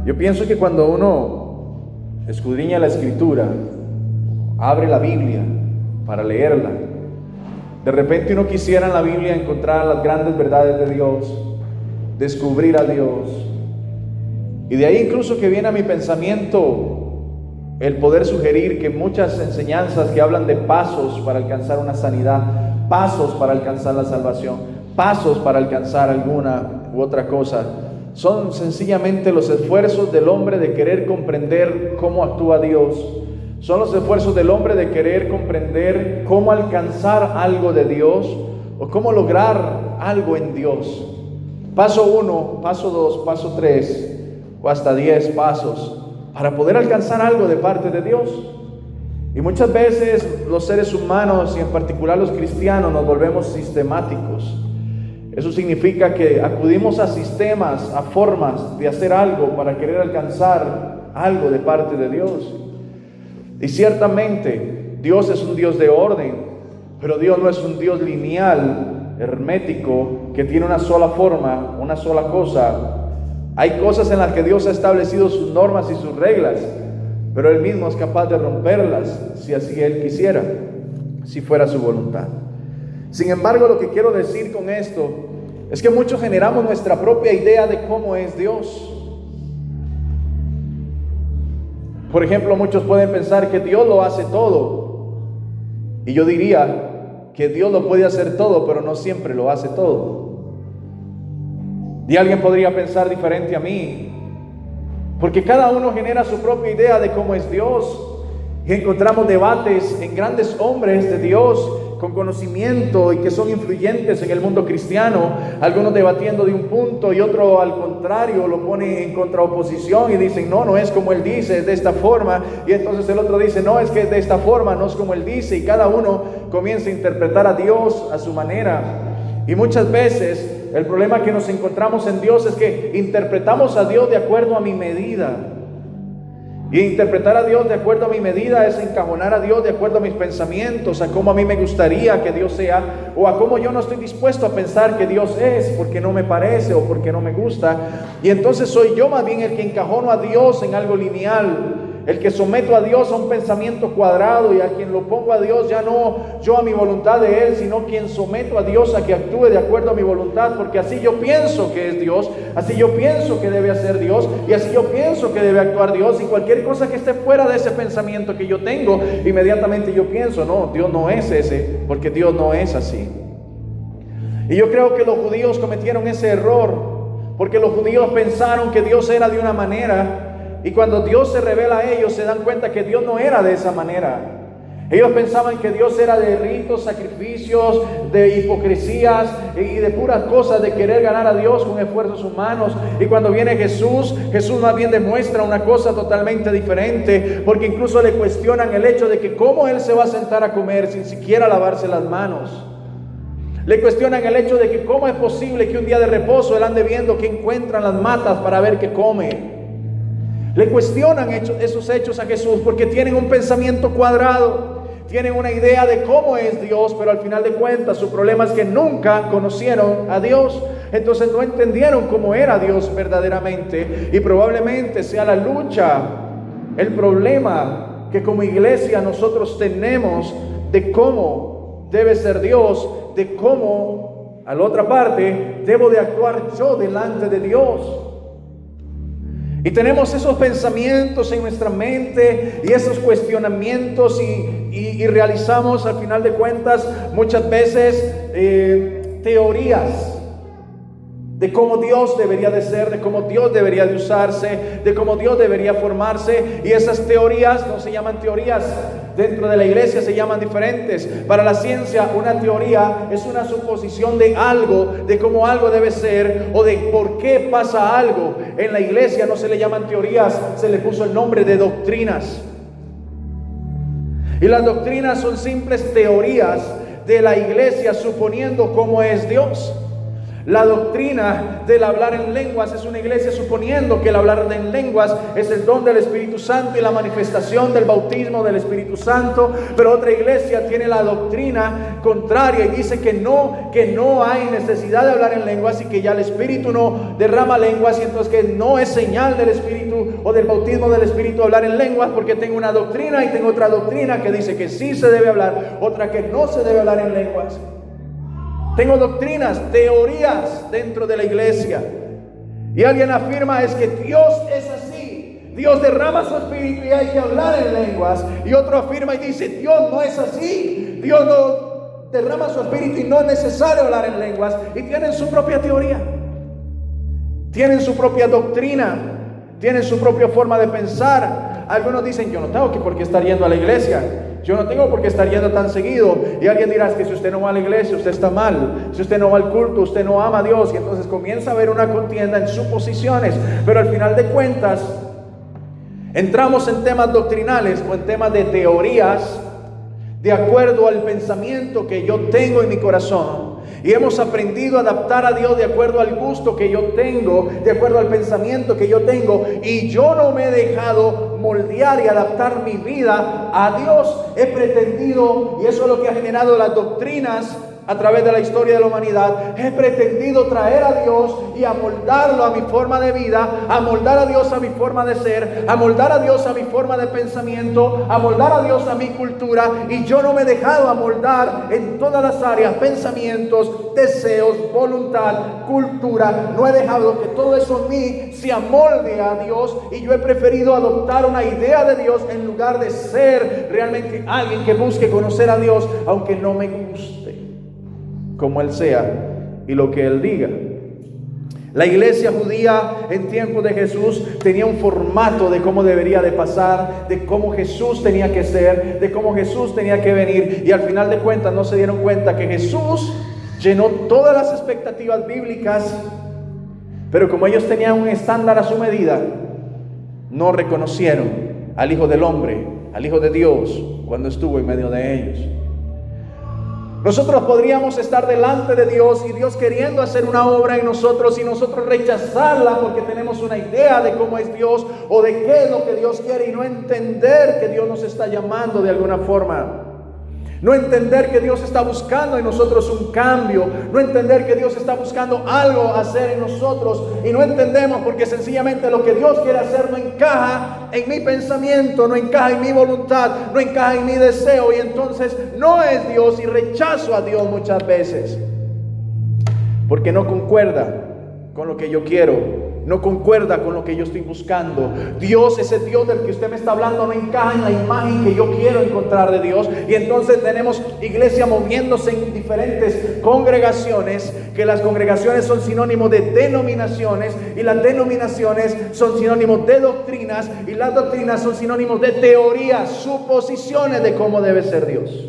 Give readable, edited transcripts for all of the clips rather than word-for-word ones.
Yo pienso que cuando uno escudriña la Escritura, abre la Biblia para leerla, de repente uno quisiera en la Biblia encontrar las grandes verdades de Dios, descubrir a Dios. Y de ahí incluso que viene a mi pensamiento el poder sugerir que muchas enseñanzas que hablan de pasos para alcanzar una sanidad, pasos para alcanzar la salvación, pasos para alcanzar alguna u otra cosa, son sencillamente los esfuerzos del hombre de querer comprender cómo actúa Dios. Son los esfuerzos del hombre de querer comprender cómo alcanzar algo de Dios o cómo lograr algo en Dios. Paso 1, paso 2, paso 3 o hasta 10 pasos para poder alcanzar algo de parte de Dios. Y muchas veces los seres humanos y en particular los cristianos nos volvemos sistemáticos. Eso significa que acudimos a sistemas, a formas de hacer algo para querer alcanzar algo de parte de Dios. Y ciertamente Dios es un Dios de orden, pero Dios no es un Dios lineal, hermético, que tiene una sola forma, una sola cosa. Hay cosas en las que Dios ha establecido sus normas y sus reglas, pero Él mismo es capaz de romperlas si así Él quisiera, si fuera su voluntad. Sin embargo, lo que quiero decir con esto es que muchos generamos nuestra propia idea de cómo es Dios. Por ejemplo, muchos pueden pensar que Dios lo hace todo. Y yo diría que Dios lo puede hacer todo, pero no siempre lo hace todo. Y alguien podría pensar diferente a mí, porque cada uno genera su propia idea de cómo es Dios. Y encontramos debates en grandes hombres de Dios con conocimiento y que son influyentes en el mundo cristiano, algunos debatiendo de un punto y otro al contrario lo pone en contraoposición y dicen no es como él dice, es de esta forma, y entonces el otro dice no, es que es de esta forma, no es como él dice, y cada uno comienza a interpretar a Dios a su manera. Y muchas veces el problema que nos encontramos en Dios es que interpretamos a Dios de acuerdo a mi medida. Y interpretar a Dios de acuerdo a mi medida es encajonar a Dios de acuerdo a mis pensamientos, a cómo a mí me gustaría que Dios sea, o a cómo yo no estoy dispuesto a pensar que Dios es, porque no me parece o porque no me gusta. Y entonces soy yo más bien el que encajono a Dios en algo lineal, el que someto a Dios a un pensamiento cuadrado, y a quien lo pongo a Dios ya no yo a mi voluntad de Él, sino quien someto a Dios a que actúe de acuerdo a mi voluntad, porque así yo pienso que es Dios, así yo pienso que debe hacer Dios, y así yo pienso que debe actuar Dios, y cualquier cosa que esté fuera de ese pensamiento que yo tengo, inmediatamente yo pienso, no, Dios no es ese, porque Dios no es así. Y yo creo que los judíos cometieron ese error, porque los judíos pensaron que Dios era de una manera, y cuando Dios se revela a ellos se dan cuenta que Dios no era de esa manera. Ellos pensaban que Dios era de ritos, sacrificios, de hipocresías y de puras cosas de querer ganar a Dios con esfuerzos humanos. Y cuando viene Jesús más bien demuestra una cosa totalmente diferente, porque incluso le cuestionan el hecho de que cómo Él se va a sentar a comer sin siquiera lavarse las manos. Le cuestionan el hecho de que cómo es posible que un día de reposo Él ande viendo que encuentran las matas para ver qué come. Le cuestionan esos hechos a Jesús porque tienen un pensamiento cuadrado, tienen una idea de cómo es Dios, pero al final de cuentas su problema es que nunca conocieron a Dios. Entonces no entendieron cómo era Dios verdaderamente, y probablemente sea la lucha, el problema que como iglesia nosotros tenemos de cómo debe ser Dios, de cómo a la otra parte debo de actuar yo delante de Dios. Y tenemos esos pensamientos en nuestra mente y esos cuestionamientos y realizamos al final de cuentas muchas veces teorías de cómo Dios debería de ser, de cómo Dios debería de usarse, de cómo Dios debería formarse. Y esas teorías no se llaman teorías, dentro de la iglesia se llaman diferentes. Para la ciencia, una teoría es una suposición de algo, de cómo algo debe ser o de por qué pasa algo. En la iglesia no se le llaman teorías, se le puso el nombre de doctrinas. Y las doctrinas son simples teorías de la iglesia suponiendo cómo es Dios. La doctrina del hablar en lenguas es una iglesia suponiendo que el hablar en lenguas es el don del Espíritu Santo y la manifestación del bautismo del Espíritu Santo, pero otra iglesia tiene la doctrina contraria y dice que no hay necesidad de hablar en lenguas y que ya el Espíritu no derrama lenguas, y entonces que no es señal del Espíritu o del bautismo del Espíritu hablar en lenguas, porque tengo una doctrina y tengo otra doctrina que dice que sí se debe hablar, otra que no se debe hablar en lenguas. Tengo doctrinas, teorías dentro de la iglesia. Y alguien afirma es que Dios es así. Dios derrama su espíritu y hay que hablar en lenguas. Y otro afirma y dice, Dios no es así. Dios no derrama su espíritu y no es necesario hablar en lenguas. Y tienen su propia teoría. Tienen su propia doctrina. Tienen su propia forma de pensar. Algunos dicen, yo no tengo por qué estar yendo a la iglesia. Yo no tengo por qué estar yendo tan seguido. Y alguien dirá, es que si usted no va a la iglesia, usted está mal. Si usted no va al culto, usted no ama a Dios. Y entonces comienza a haber una contienda en suposiciones. Pero al final de cuentas, entramos en temas doctrinales o en temas de teorías de acuerdo al pensamiento que yo tengo en mi corazón. Y hemos aprendido a adaptar a Dios de acuerdo al gusto que yo tengo, de acuerdo al pensamiento que yo tengo. Y yo no me he dejado moldear y adaptar mi vida a Dios. He pretendido, y eso es lo que ha generado las doctrinas a través de la historia de la humanidad, he pretendido traer a Dios y amoldarlo a mi forma de vida, amoldar a Dios a mi forma de ser, amoldar a Dios a mi forma de pensamiento, amoldar a Dios a mi cultura, y yo no me he dejado amoldar en todas las áreas, pensamientos, deseos, voluntad, cultura. No he dejado que todo eso en mí se amolde a Dios, y yo he preferido adoptar una idea de Dios en lugar de ser realmente alguien que busque conocer a Dios, aunque no me guste como Él sea y lo que Él diga. La iglesia judía en tiempos de Jesús tenía un formato de cómo debería de pasar, de cómo Jesús tenía que ser, de cómo Jesús tenía que venir, y al final de cuentas no se dieron cuenta que Jesús llenó todas las expectativas bíblicas, pero como ellos tenían un estándar a su medida, no reconocieron al Hijo del Hombre, al Hijo de Dios, cuando estuvo en medio de ellos. Nosotros podríamos estar delante de Dios y Dios queriendo hacer una obra en nosotros y nosotros rechazarla porque tenemos una idea de cómo es Dios o de qué es lo que Dios quiere, y no entender que Dios nos está llamando de alguna forma. No entender que Dios está buscando en nosotros un cambio. No entender que Dios está buscando algo hacer en nosotros. Y no entendemos porque sencillamente lo que Dios quiere hacer no encaja en mi pensamiento, no encaja en mi voluntad, no encaja en mi deseo. Y entonces no es Dios, y rechazo a Dios muchas veces porque no concuerda con lo que yo quiero. No concuerda con lo que yo estoy buscando. Dios, ese Dios del que usted me está hablando, no encaja en la imagen que yo quiero encontrar de Dios. Y entonces tenemos iglesia moviéndose en diferentes congregaciones, que las congregaciones son sinónimos de denominaciones, y las denominaciones son sinónimos de doctrinas, y las doctrinas son sinónimos de teorías, suposiciones de cómo debe ser Dios.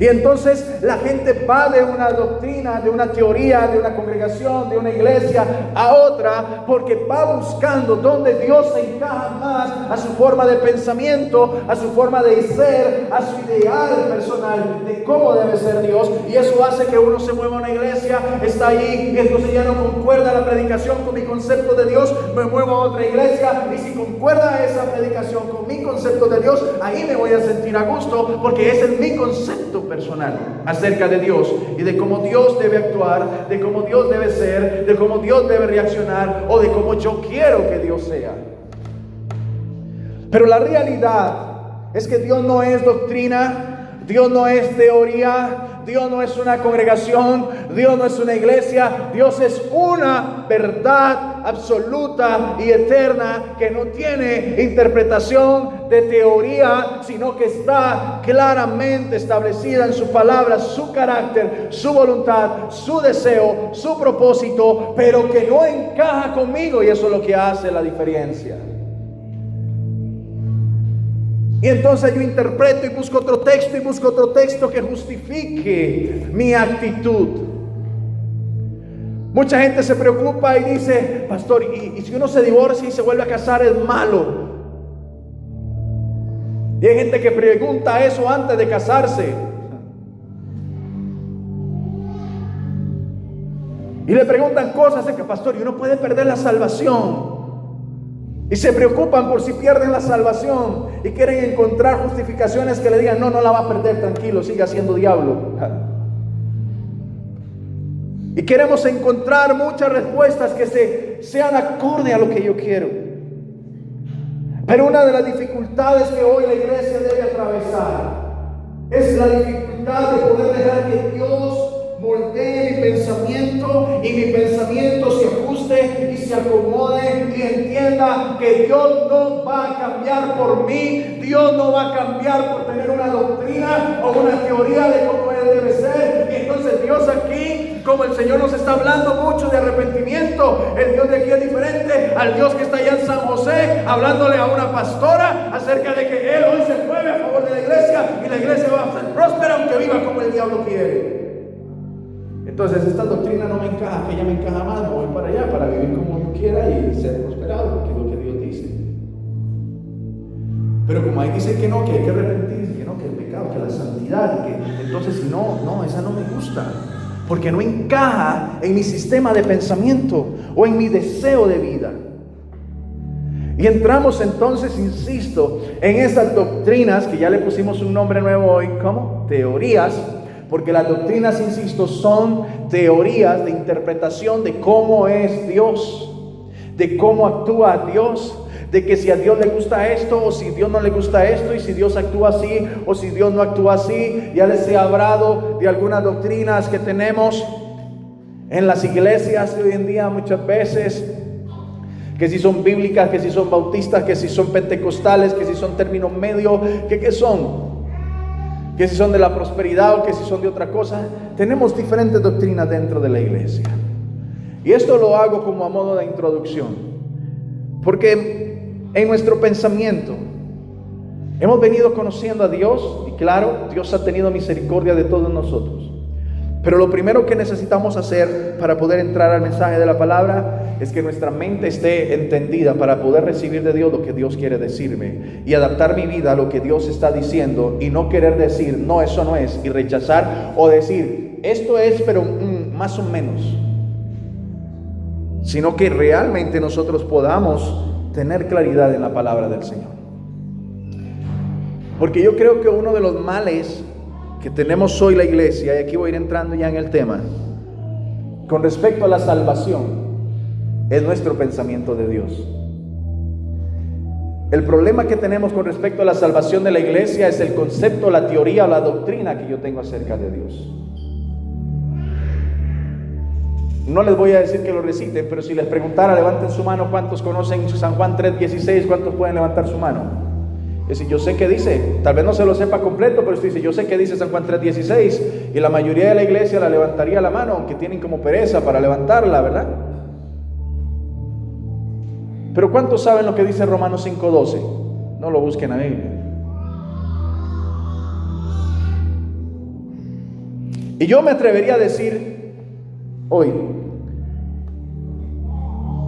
Y entonces la gente va de una doctrina, de una teoría, de una congregación, de una iglesia a otra, porque va buscando donde Dios se encaja más a su forma de pensamiento, a su forma de ser, a su ideal personal de cómo debe ser Dios. Y eso hace que uno se mueva a una iglesia, está ahí, y entonces ya no concuerda la predicación con mi concepto de Dios, me muevo a otra iglesia, y si concuerda esa predicación con mi concepto de Dios, ahí me voy a sentir a gusto, porque ese es mi concepto personal acerca de Dios y de cómo Dios debe actuar, de cómo Dios debe ser, de cómo Dios debe reaccionar, o de cómo yo quiero que Dios sea. Pero la realidad es que Dios no es doctrina, Dios no es teoría, Dios no es una congregación, Dios no es una iglesia. Dios es una verdad absoluta y eterna que no tiene interpretación de teoría, sino que está claramente establecida en su palabra, su carácter, su voluntad, su deseo, su propósito, pero que no encaja conmigo, y eso es lo que hace la diferencia. Y entonces yo interpreto y busco otro texto que justifique mi actitud. Mucha gente se preocupa y dice, pastor, ¿y si uno se divorcia y se vuelve a casar es malo? Y hay gente que pregunta eso antes de casarse. Y le preguntan cosas de que, pastor, y uno puede perder la salvación. Y se preocupan por si pierden la salvación y quieren encontrar justificaciones que le digan, no la va a perder, tranquilo, siga siendo diablo. Y queremos encontrar muchas respuestas que sean acorde a lo que yo quiero. Pero una de las dificultades que hoy la iglesia debe atravesar es la dificultad de poder dejar que Dios moldee mi pensamiento y mi pensamiento se ajuste y se acomode y entienda que Dios no va a cambiar por mí, Dios no va a cambiar por tener una doctrina o una teoría de cómo Él debe ser. Y entonces Dios aquí, como el Señor nos está hablando mucho de arrepentimiento, el Dios de aquí es diferente al Dios que está allá en San José, hablándole a una pastora acerca de que Él hoy se mueve a favor de la iglesia y la iglesia va a ser próspera aunque viva como el diablo quiere. Entonces esta doctrina no me encaja, que ella me encaja más, me voy para allá para vivir como yo quiera y ser prosperado, que es lo que Dios dice. Pero como ahí dice que no, que hay que arrepentirse, que no, que el pecado, que la santidad, que entonces si no, esa no me gusta, porque no encaja en mi sistema de pensamiento o en mi deseo de vida. Y entramos entonces, insisto, en esas doctrinas que ya le pusimos un nombre nuevo hoy, ¿cómo? Teorías. Porque las doctrinas, insisto, son teorías de interpretación de cómo es Dios, de cómo actúa Dios, de que si a Dios le gusta esto o si a Dios no le gusta esto, y si Dios actúa así o si Dios no actúa así. Ya les he hablado de algunas doctrinas que tenemos en las iglesias de hoy en día muchas veces, que si son bíblicas, que si son bautistas, que si son pentecostales, que si son términos medios, que qué son, que si son de la prosperidad o que si son de otra cosa. Tenemos diferentes doctrinas dentro de la iglesia. Y esto lo hago como a modo de introducción, porque en nuestro pensamiento hemos venido conociendo a Dios, y claro, Dios ha tenido misericordia de todos nosotros. Pero lo primero que necesitamos hacer para poder entrar al mensaje de la palabra es que nuestra mente esté entendida para poder recibir de Dios lo que Dios quiere decirme y adaptar mi vida a lo que Dios está diciendo, y no querer decir, no, eso no es, y rechazar, o decir, esto es, pero más o menos. Sino que realmente nosotros podamos tener claridad en la palabra del Señor. Porque yo creo que uno de los males que tenemos hoy la iglesia, y aquí voy a ir entrando ya en el tema, con respecto a la salvación, es nuestro pensamiento de Dios. El problema que tenemos con respecto a la salvación de la iglesia es el concepto, la teoría o la doctrina que yo tengo acerca de Dios. No les voy a decir que lo reciten, pero si les preguntara, levanten su mano, ¿cuántos conocen San Juan 3:16? ¿Cuántos pueden levantar su mano? Es decir, yo sé que dice, tal vez no se lo sepa completo, pero usted dice, yo sé que dice San Juan 3:16, y la mayoría de la iglesia la levantaría la mano, aunque tienen como pereza para levantarla, ¿verdad? Pero ¿cuántos saben lo que dice Romanos 5:12? No lo busquen a Biblia. Y yo me atrevería a decir hoy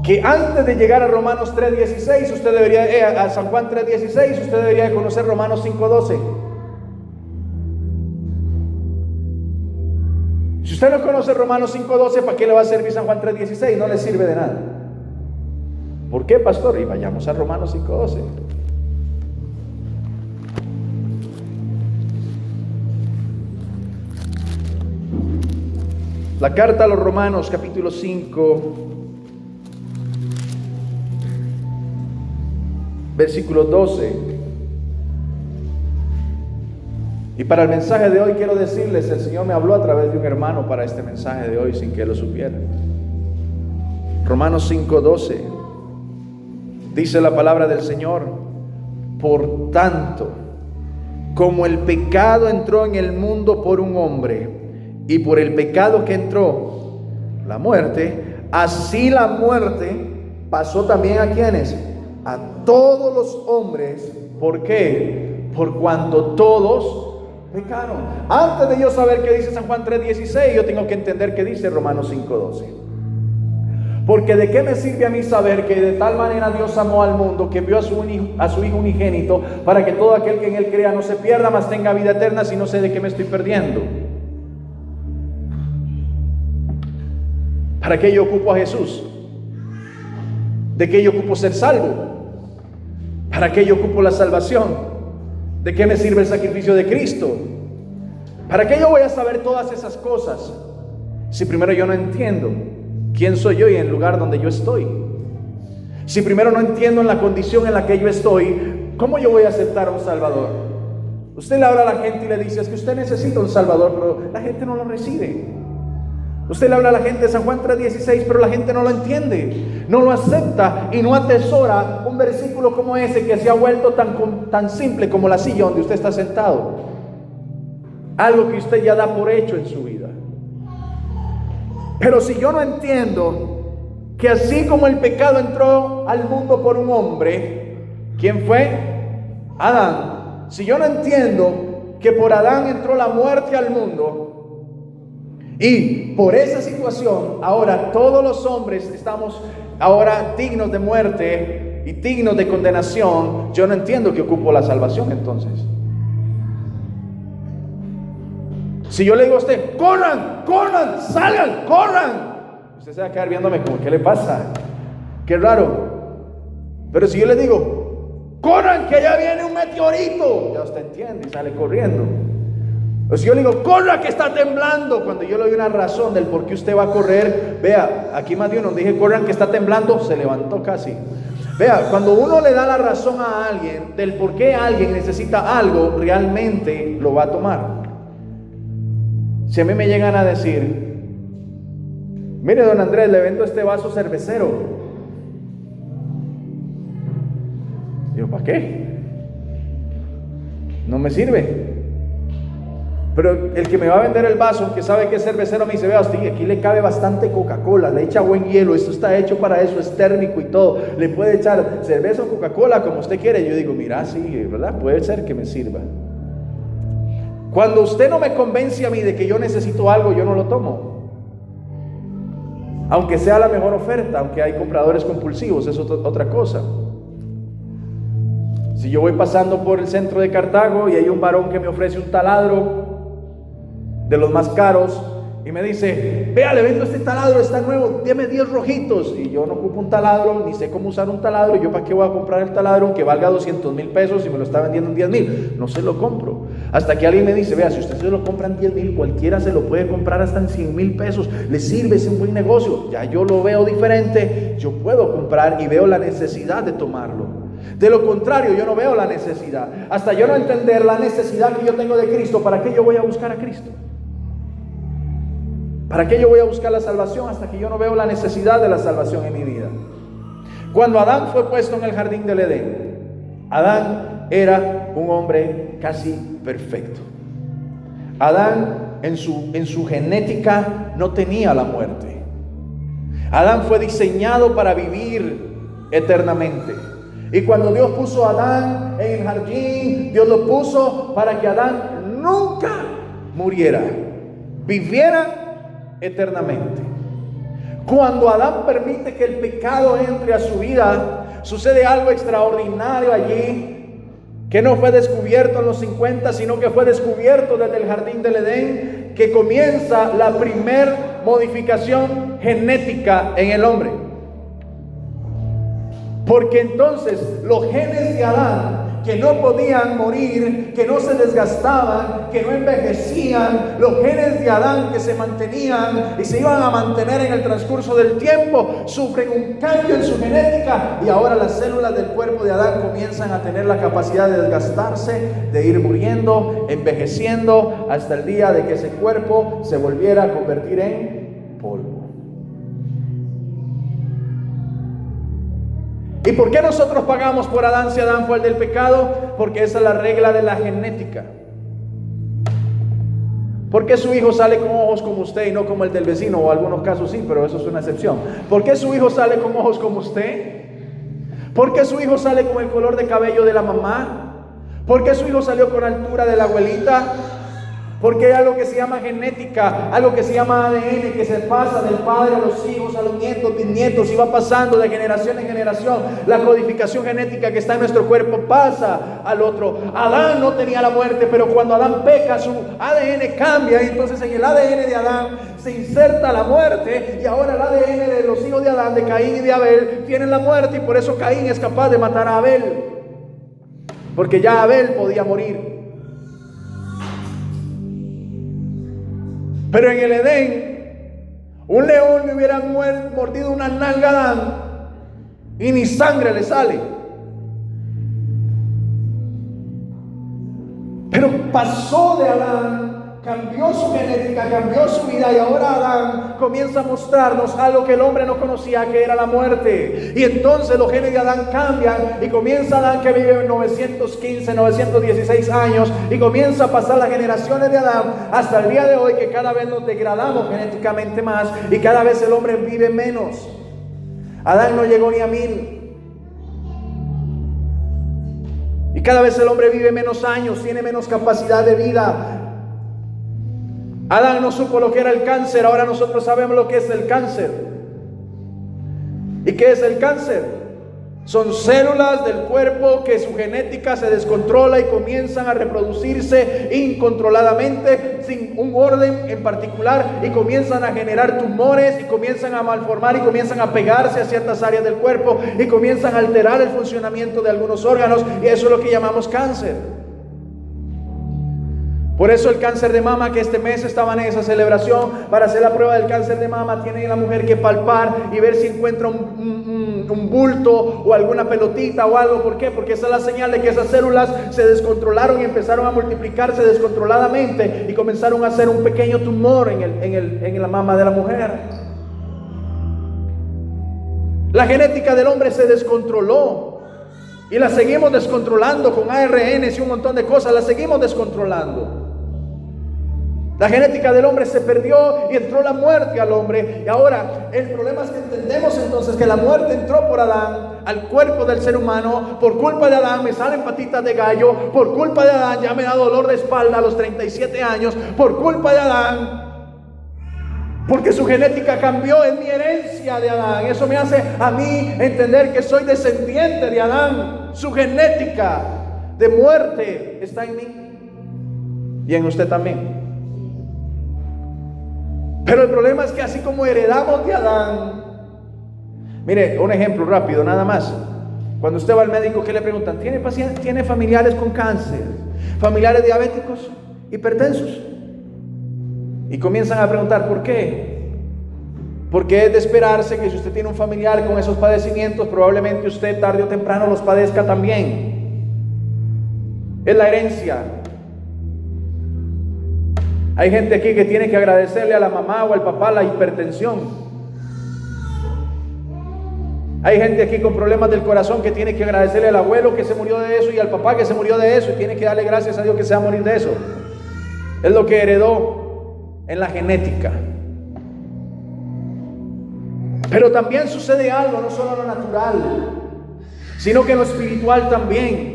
que antes de llegar a Romanos 3:16, usted debería, a San Juan 3:16, usted debería conocer Romanos 5:12. Si usted no conoce Romanos 5:12, ¿para qué le va a servir San Juan 3:16? No le sirve de nada. ¿Por qué, pastor? Y vayamos a Romanos 5:12. La carta a los Romanos, capítulo 5, versículo 12. Y para el mensaje de hoy quiero decirles, el Señor me habló a través de un hermano para este mensaje de hoy sin que lo supiera. Romanos 5:12. Dice la palabra del Señor: por tanto, como el pecado entró en el mundo por un hombre, y por el pecado que entró la muerte, así la muerte pasó también a quienes, a todos los hombres. ¿Por qué? Por cuanto todos pecaron. Antes de yo saber qué dice San Juan 3:16, yo tengo que entender qué dice Romanos 5:12. Porque de qué me sirve a mí saber que de tal manera Dios amó al mundo, que envió a su Hijo unigénito, para que todo aquel que en Él crea no se pierda, mas tenga vida eterna, si no sé de qué me estoy perdiendo. ¿Para qué yo ocupo a Jesús? ¿De qué yo ocupo ser salvo? ¿Para qué yo ocupo la salvación? ¿De qué me sirve el sacrificio de Cristo? ¿Para qué yo voy a saber todas esas cosas si primero yo no entiendo quién soy yo y el lugar donde yo estoy? Si primero no entiendo en la condición en la que yo estoy, ¿cómo yo voy a aceptar a un Salvador? Usted le habla a la gente y le dice, es que usted necesita un Salvador, pero la gente no lo recibe. Usted le habla a la gente de San Juan 3:16, pero la gente no lo entiende, no lo acepta y no atesora un versículo como ese que se ha vuelto tan simple como la silla donde usted está sentado. Algo que usted ya da por hecho en su vida. Pero si yo no entiendo que así como el pecado entró al mundo por un hombre, ¿quién fue? Adán. Si yo no entiendo que por Adán entró la muerte al mundo, y por esa situación ahora todos los hombres estamos ahora dignos de muerte y dignos de condenación, yo no entiendo que ocupo la salvación entonces. Si yo le digo a usted, corran, corran, salgan, corran, usted se va a quedar viéndome como, ¿qué le pasa? Qué raro. Pero si yo le digo, corran, que allá viene un meteorito, ya usted entiende y sale corriendo. O si yo le digo, corra, que está temblando, cuando yo le doy una razón del por qué usted va a correr, vea, aquí más de uno dije, corran, que está temblando, se levantó casi. Vea, cuando uno le da la razón a alguien del por qué alguien necesita algo, realmente lo va a tomar. Si a mí me llegan a decir, mire don Andrés, le vendo este vaso cervecero, digo, ¿para qué? No me sirve. Pero el que me va a vender el vaso, aunque sabe que es cervecero, me dice, vea usted, aquí le cabe bastante Coca-Cola, le echa buen hielo, esto está hecho para eso, es térmico y todo, le puede echar cerveza o Coca-Cola como usted quiere. Yo digo, mira, sí, ¿verdad? Puede ser que me sirva. Cuando usted no me convence a mí de que yo necesito algo, yo no lo tomo. Aunque sea la mejor oferta, aunque hay compradores compulsivos, es otra cosa. Si yo voy pasando por el centro de Cartago y hay un varón que me ofrece un taladro de los más caros y me dice, vea, le vendo este taladro, está nuevo, deme 10 rojitos, y yo no ocupo un taladro, ni sé cómo usar un taladro, y yo para qué voy a comprar el taladro que valga 200,000 pesos y me lo está vendiendo en 10,000, no se lo compro. Hasta que alguien me dice, vea, si usted se lo compra en 10,000, cualquiera se lo puede comprar hasta en 100,000 pesos, le sirve, es un buen negocio. Ya yo lo veo diferente, yo puedo comprar y veo la necesidad de tomarlo. De lo contrario, yo no veo la necesidad. Hasta yo no entender la necesidad que yo tengo de Cristo, ¿para qué yo voy a buscar a Cristo? ¿Para qué yo voy a buscar la salvación hasta que yo no veo la necesidad de la salvación en mi vida? Cuando Adán fue puesto en el jardín del Edén, Adán era un hombre casi perfecto. Adán en su genética no tenía la muerte. Adán fue diseñado para vivir eternamente. Y cuando Dios puso a Adán en el jardín, Dios lo puso para que Adán nunca muriera, viviera eternamente. Cuando Adán permite que el pecado entre a su vida, sucede algo extraordinario allí, que no fue descubierto en los 50, sino que fue descubierto desde el jardín del Edén, que comienza la primer modificación genética en el hombre. Porque entonces los genes de Adán, que no podían morir, que no se desgastaban, que no envejecían, los genes de Adán que se mantenían y se iban a mantener en el transcurso del tiempo, sufren un cambio en su genética y ahora las células del cuerpo de Adán comienzan a tener la capacidad de desgastarse, de ir muriendo, envejeciendo, hasta el día de que ese cuerpo se volviera a convertir en polvo. ¿Y por qué nosotros pagamos por Adán si Adán fue el del pecado? Porque esa es la regla de la genética. ¿Por qué su hijo sale con ojos como usted y no como el del vecino? O en algunos casos sí, pero eso es una excepción. ¿Por qué su hijo sale con ojos como usted? ¿Por qué su hijo sale con el color de cabello de la mamá? ¿Por qué su hijo salió con la altura de la abuelita? Porque hay algo que se llama genética, algo que se llama ADN, que se pasa del padre a los hijos, a los nietos, bisnietos, y va pasando de generación en generación. La codificación genética que está en nuestro cuerpo pasa al otro. Adán no tenía la muerte, pero cuando Adán peca, su ADN cambia, y entonces en el ADN de Adán se inserta la muerte, y ahora el ADN de los hijos de Adán, de Caín y de Abel, tienen la muerte, y por eso Caín es capaz de matar a Abel, porque ya Abel podía morir. Pero en el Edén, un león le hubiera mordido una nalga a Adán y ni sangre le sale. Pero pasó de Adán, cambió su genética, cambió su vida, y ahora Adán comienza a mostrarnos algo que el hombre no conocía, que era la muerte. Y entonces los genes de Adán cambian, y comienza Adán, que vive 915, 916 años, y comienza a pasar las generaciones de Adán hasta el día de hoy, que cada vez nos degradamos genéticamente más, y cada vez el hombre vive menos. Adán no llegó ni a 1000. Y cada vez el hombre vive menos años, tiene menos capacidad de vida. Adán no supo lo que era el cáncer, ahora nosotros sabemos lo que es el cáncer. ¿Y qué es el cáncer? Son células del cuerpo que su genética se descontrola y comienzan a reproducirse incontroladamente, sin un orden en particular, y comienzan a generar tumores, y comienzan a malformar, y comienzan a pegarse a ciertas áreas del cuerpo, y comienzan a alterar el funcionamiento de algunos órganos, y eso es lo que llamamos cáncer. Por eso el cáncer de mama, que este mes estaban en esa celebración, para hacer la prueba del cáncer de mama, tiene la mujer que palpar y ver si encuentra un bulto o alguna pelotita o algo. ¿Por qué? Porque esa es la señal de que esas células se descontrolaron y empezaron a multiplicarse descontroladamente, y comenzaron a hacer un pequeño tumor en la mama de la mujer. La genética del hombre se descontroló, y la seguimos descontrolando con ARN y un montón de cosas, la seguimos descontrolando. La genética del hombre se perdió y entró la muerte al hombre. Y ahora el problema es que entendemos entonces que la muerte entró por Adán al cuerpo del ser humano. Por culpa de Adán me salen patitas de gallo. Por culpa de Adán ya me da dolor de espalda a los 37 años. Por culpa de Adán, porque su genética cambió, es mi herencia de Adán. Eso me hace a mí entender que soy descendiente de Adán. Su genética de muerte está en mí y en usted también. Pero el problema es que así como heredamos de Adán, mire, un ejemplo rápido nada más. Cuando usted va al médico, ¿qué le preguntan? ¿Tiene familiares con cáncer? ¿Familiares diabéticos? ¿Hipertensos? Y comienzan a preguntar, ¿por qué? Porque es de esperarse que si usted tiene un familiar con esos padecimientos, probablemente usted tarde o temprano los padezca también. Es la herencia. Hay gente aquí que tiene que agradecerle a la mamá o al papá la hipertensión. Hay gente aquí con problemas del corazón que tiene que agradecerle al abuelo que se murió de eso y al papá que se murió de eso, y tiene que darle gracias a Dios que se va a morir de eso. Es lo que heredó en la genética. Pero también sucede algo, no solo en lo natural, sino que en lo espiritual también.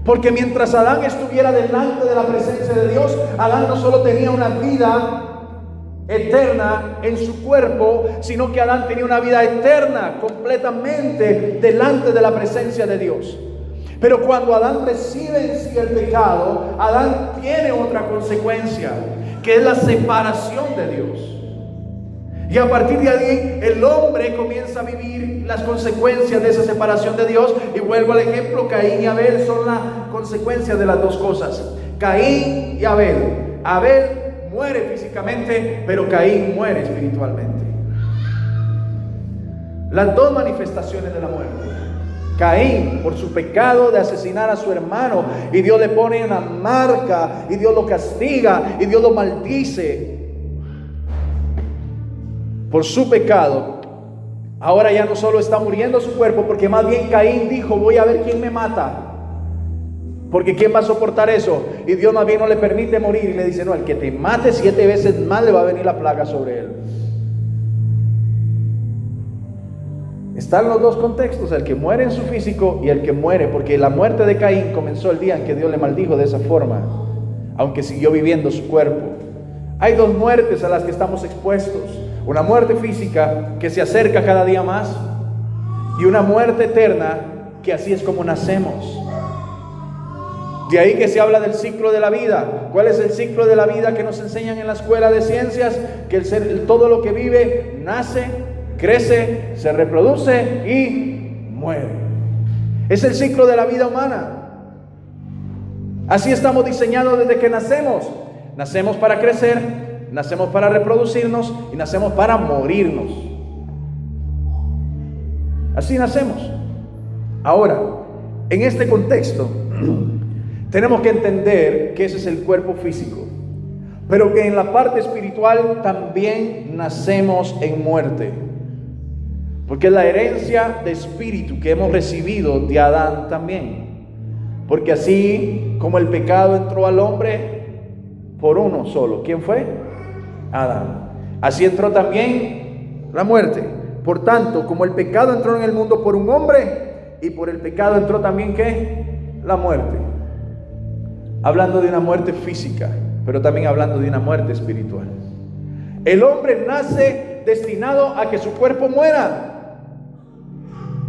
Porque mientras Adán estuviera delante de la presencia de Dios, Adán no solo tenía una vida eterna en su cuerpo, sino que Adán tenía una vida eterna completamente delante de la presencia de Dios. Pero cuando Adán recibe en sí el pecado, Adán tiene otra consecuencia, que es la separación de Dios. Y a partir de ahí el hombre comienza a vivir las consecuencias de esa separación de Dios. Y vuelvo al ejemplo, Caín y Abel son la consecuencia de las dos cosas. Caín y Abel. Abel muere físicamente, pero Caín muere espiritualmente. Las dos manifestaciones de la muerte. Caín por su pecado de asesinar a su hermano, y Dios le pone una marca, y Dios lo castiga, y Dios lo maldice por su pecado. Ahora ya no solo está muriendo su cuerpo, porque más bien Caín dijo, voy a ver quién me mata, porque quién va a soportar eso. Y Dios más bien no le permite morir, y le dice, no, el que te mate 7 veces más le va a venir la plaga sobre él. Están los dos contextos, el que muere en su físico y el que muere, porque la muerte de Caín comenzó el día en que Dios le maldijo de esa forma. aunque siguió viviendo su cuerpo. Hay dos muertes a las que estamos expuestos: una muerte física que se acerca cada día más, y una muerte eterna que así es como nacemos. De ahí que se habla del ciclo de la vida. ¿Cuál es el ciclo de la vida que nos enseñan en la escuela de ciencias? Que todo lo que vive nace, crece, se reproduce y muere. Es el ciclo de la vida humana. Así estamos diseñados desde que nacemos. Nacemos para crecer, nacemos para reproducirnos y nacemos para morirnos. Así nacemos. Ahora, en este contexto, tenemos que entender que ese es el cuerpo físico, pero que en la parte espiritual también nacemos en muerte, porque es la herencia de espíritu que hemos recibido de Adán también. Porque así como el pecado entró al hombre por uno solo, ¿quién fue? Adán. Así entró también la muerte. Por tanto, como el pecado entró en el mundo por un hombre, y por el pecado entró también ¿qué? La muerte. Hablando de una muerte física, pero también hablando de una muerte espiritual. El hombre nace destinado a que su cuerpo muera.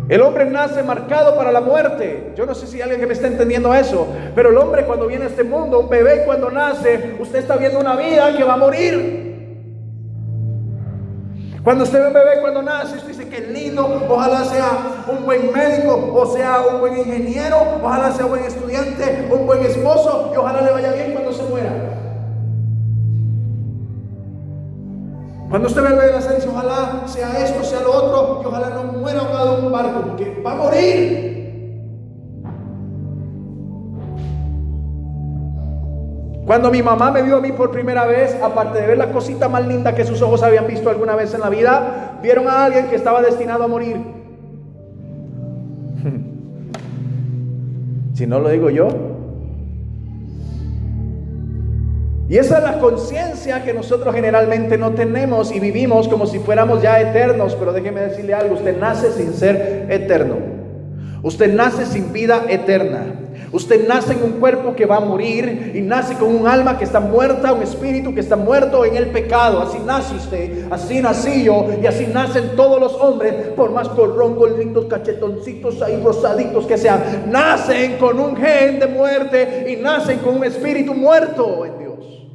El hombre nace marcado para la muerte. Yo no sé si hay alguien que me está entendiendo eso, pero el hombre cuando viene a este mundo, un bebé cuando nace, usted está viendo una vida que va a morir. Cuando usted ve un bebé cuando nace, usted dice que lindo, ojalá sea un buen médico, o sea un buen ingeniero, ojalá sea un buen estudiante, un buen esposo, y ojalá le vaya bien cuando se muera. Cuando usted ve al bebé nacer, dice ojalá sea esto, sea lo otro, y ojalá no muera ahogado en un barco, porque va a morir. Cuando mi mamá me vio a mí por primera vez, aparte de ver la cosita más linda que sus ojos habían visto alguna vez en la vida, vieron a alguien que estaba destinado a morir. Si no lo digo yo. Y esa es la conciencia que nosotros generalmente no tenemos y vivimos como si fuéramos ya eternos. Pero déjeme decirle algo: usted nace sin ser eterno. Usted nace sin vida eterna. Usted nace en un cuerpo que va a morir y nace con un alma que está muerta, un espíritu que está muerto en el pecado. Así nace usted, así nací yo y así nacen todos los hombres, por más corrongos, lindos, cachetoncitos ahí rosaditos que sean. Nacen con un gen de muerte y nacen con un espíritu muerto en Dios.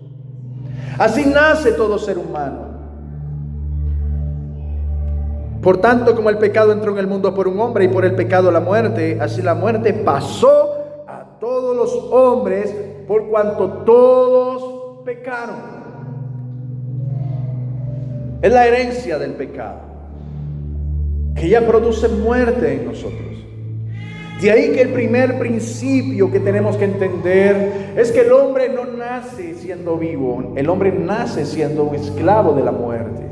Así nace todo ser humano. Por tanto, como el pecado entró en el mundo por un hombre y por el pecado la muerte, así la muerte pasó a todos los hombres por cuanto todos pecaron. Es la herencia del pecado que ya produce muerte en nosotros. De ahí que el primer principio que tenemos que entender es que el hombre no nace siendo vivo, el hombre nace siendo un esclavo de la muerte.